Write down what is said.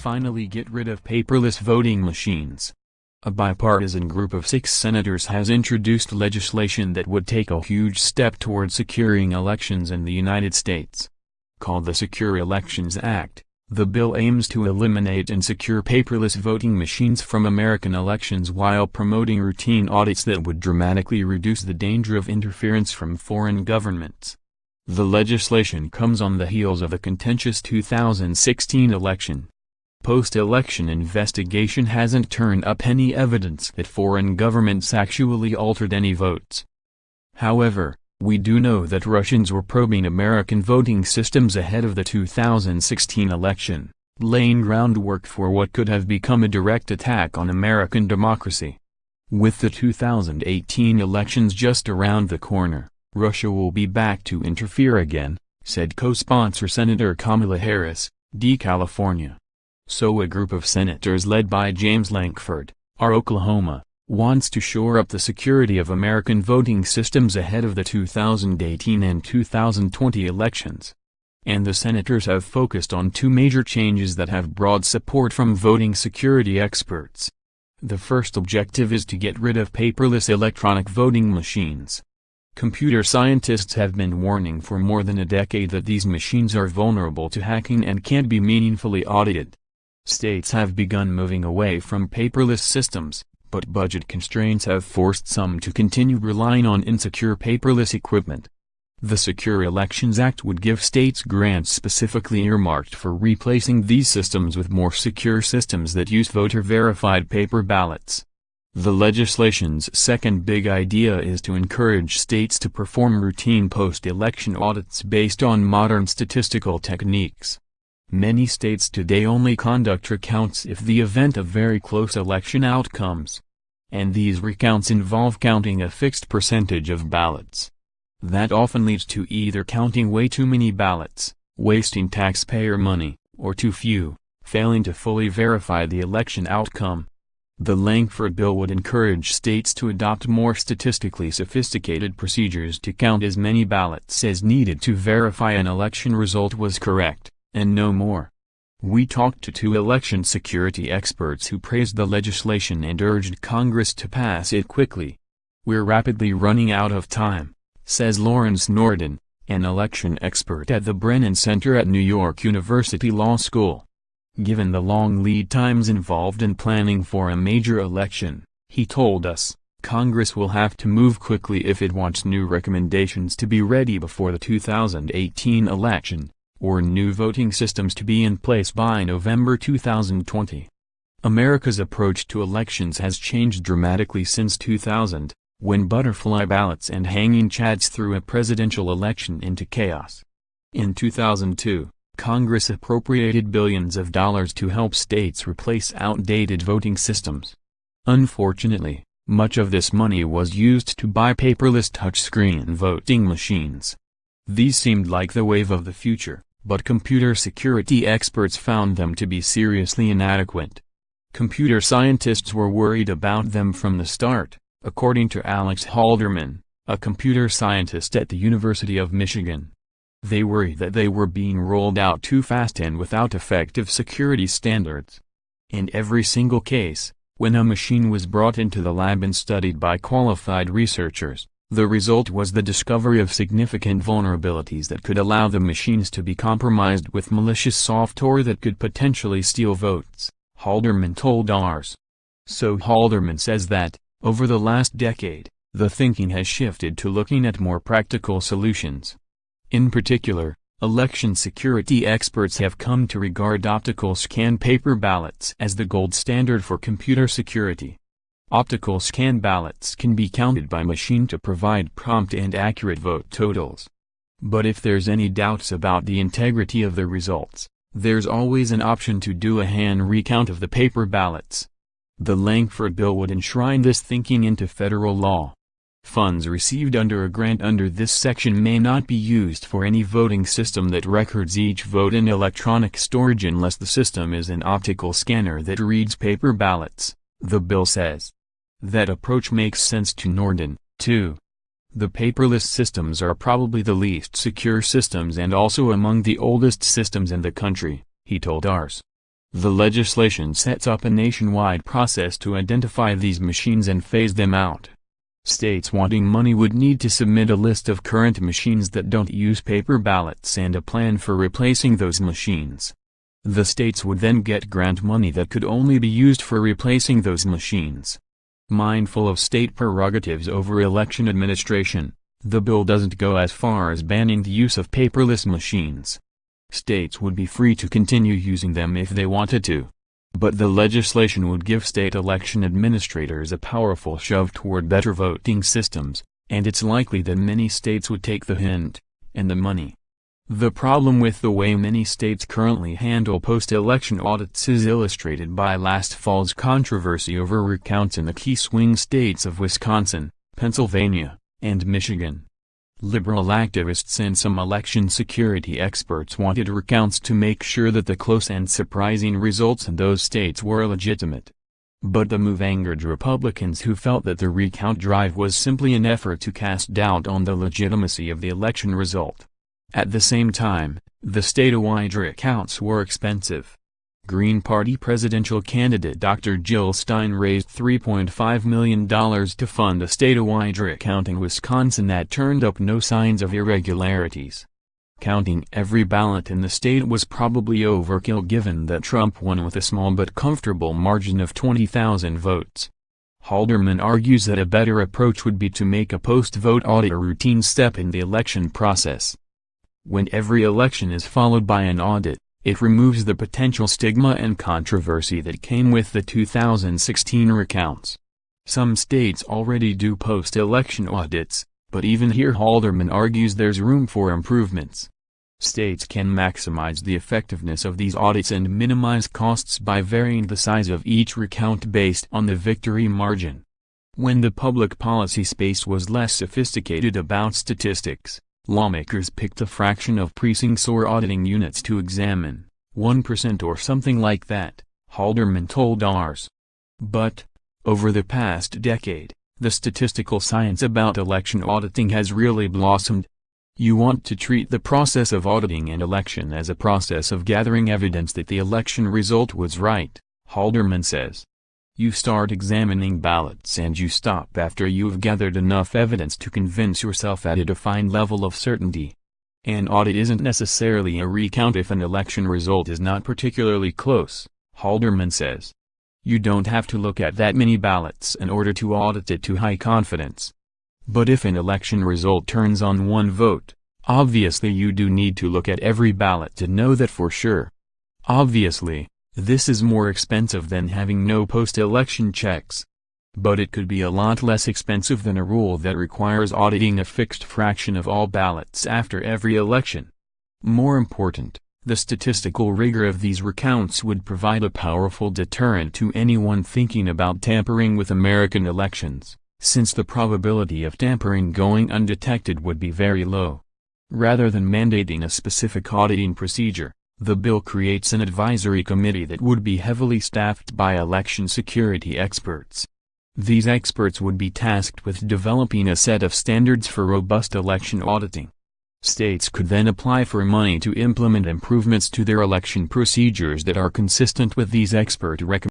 finally get rid of paperless voting machines. A bipartisan group of 6 senators has introduced legislation that would take a huge step toward securing elections in the United States. Called the Secure Elections Act, the bill aims to eliminate and secure paperless voting machines from American elections while promoting routine audits that would dramatically reduce the danger of interference from foreign governments. The legislation comes on the heels of the contentious 2016 election. Post-election investigation hasn't turned up any evidence that foreign governments actually altered any votes. However, we do know that Russians were probing American voting systems ahead of the 2016 election, laying groundwork for what could have become a direct attack on American democracy. With the 2018 elections just around the corner, Russia will be back to interfere again, said co-sponsor Senator Kamala Harris, D. California. So a group of senators led by James Lankford, R-Oklahoma, wants to shore up the security of American voting systems ahead of the 2018 and 2020 elections. And the senators have focused on 2 major changes that have broad support from voting security experts. The first objective is to get rid of paperless electronic voting machines. Computer scientists have been warning for more than a decade that these machines are vulnerable to hacking and can't be meaningfully audited. States have begun moving away from paperless systems, but budget constraints have forced some to continue relying on insecure paperless equipment. The Secure Elections Act would give states grants specifically earmarked for replacing these systems with more secure systems that use voter-verified paper ballots. The legislation's second big idea is to encourage states to perform routine post-election audits based on modern statistical techniques. Many states today only conduct recounts if the event of very close election outcomes. And these recounts involve counting a fixed percentage of ballots. That often leads to either counting way too many ballots, wasting taxpayer money, or too few, failing to fully verify the election outcome. The Lankford bill would encourage states to adopt more statistically sophisticated procedures to count as many ballots as needed to verify an election result was correct, and no more. We talked to 2 election security experts who praised the legislation and urged Congress to pass it quickly. We're rapidly running out of time, says Lawrence Norden, an election expert at the Brennan Center at New York University Law School. Given the long lead times involved in planning for a major election, he told us, Congress will have to move quickly if it wants new recommendations to be ready before the 2018 election, or new voting systems to be in place by November 2020. America's approach to elections has changed dramatically since 2000, when butterfly ballots and hanging chads threw a presidential election into chaos. In 2002, Congress appropriated billions of dollars to help states replace outdated voting systems. Unfortunately, much of this money was used to buy paperless touchscreen voting machines. These seemed like the wave of the future, but computer security experts found them to be seriously inadequate. Computer scientists were worried about them from the start, according to Alex Halderman, a computer scientist at the University of Michigan. They worried that they were being rolled out too fast and without effective security standards. In every single case, when a machine was brought into the lab and studied by qualified researchers, the result was the discovery of significant vulnerabilities that could allow the machines to be compromised with malicious software that could potentially steal votes, Halderman told ours. So Halderman says that, over the last decade, the thinking has shifted to looking at more practical solutions. In particular, election security experts have come to regard optical scan paper ballots as the gold standard for computer security. Optical scan ballots can be counted by machine to provide prompt and accurate vote totals. But if there's any doubts about the integrity of the results, there's always an option to do a hand recount of the paper ballots. The Lankford bill would enshrine this thinking into federal law. Funds received under a grant under this section may not be used for any voting system that records each vote in electronic storage unless the system is an optical scanner that reads paper ballots, the bill says. That approach makes sense to Norden, too. The paperless systems are probably the least secure systems and also among the oldest systems in the country, he told ours. The legislation sets up a nationwide process to identify these machines and phase them out. States wanting money would need to submit a list of current machines that don't use paper ballots and a plan for replacing those machines. The states would then get grant money that could only be used for replacing those machines. Mindful of state prerogatives over election administration, the bill doesn't go as far as banning the use of paperless machines. States would be free to continue using them if they wanted to. But the legislation would give state election administrators a powerful shove toward better voting systems, and it's likely that many states would take the hint, and the money. The problem with the way many states currently handle post-election audits is illustrated by last fall's controversy over recounts in the key swing states of Wisconsin, Pennsylvania, and Michigan. Liberal activists and some election security experts wanted recounts to make sure that the close and surprising results in those states were legitimate. But the move angered Republicans who felt that the recount drive was simply an effort to cast doubt on the legitimacy of the election result. At the same time, the statewide recounts were expensive. Green Party presidential candidate Dr. Jill Stein raised $3.5 million to fund a statewide recount in Wisconsin that turned up no signs of irregularities. Counting every ballot in the state was probably overkill given that Trump won with a small but comfortable margin of 20,000 votes. Halderman argues that a better approach would be to make a post-vote audit a routine step in the election process. When every election is followed by an audit, it removes the potential stigma and controversy that came with the 2016 recounts. Some states already do post-election audits, but even here Halderman argues there's room for improvements. States can maximize the effectiveness of these audits and minimize costs by varying the size of each recount based on the victory margin. When the public policy space was less sophisticated about statistics, lawmakers picked a fraction of precincts or auditing units to examine, 1% or something like that, Halderman told Ars. But, over the past decade, the statistical science about election auditing has really blossomed. You want to treat the process of auditing an election as a process of gathering evidence that the election result was right, Halderman says. You start examining ballots and you stop after you've gathered enough evidence to convince yourself at a defined level of certainty. An audit isn't necessarily a recount if an election result is not particularly close, Halderman says. You don't have to look at that many ballots in order to audit it to high confidence. But if an election result turns on one vote, obviously you do need to look at every ballot to know that for sure. Obviously, this is more expensive than having no post-election checks. But it could be a lot less expensive than a rule that requires auditing a fixed fraction of all ballots after every election. More important, the statistical rigor of these recounts would provide a powerful deterrent to anyone thinking about tampering with American elections, since the probability of tampering going undetected would be very low. Rather than mandating a specific auditing procedure, the bill creates an advisory committee that would be heavily staffed by election security experts. These experts would be tasked with developing a set of standards for robust election auditing. States could then apply for money to implement improvements to their election procedures that are consistent with these expert recommendations.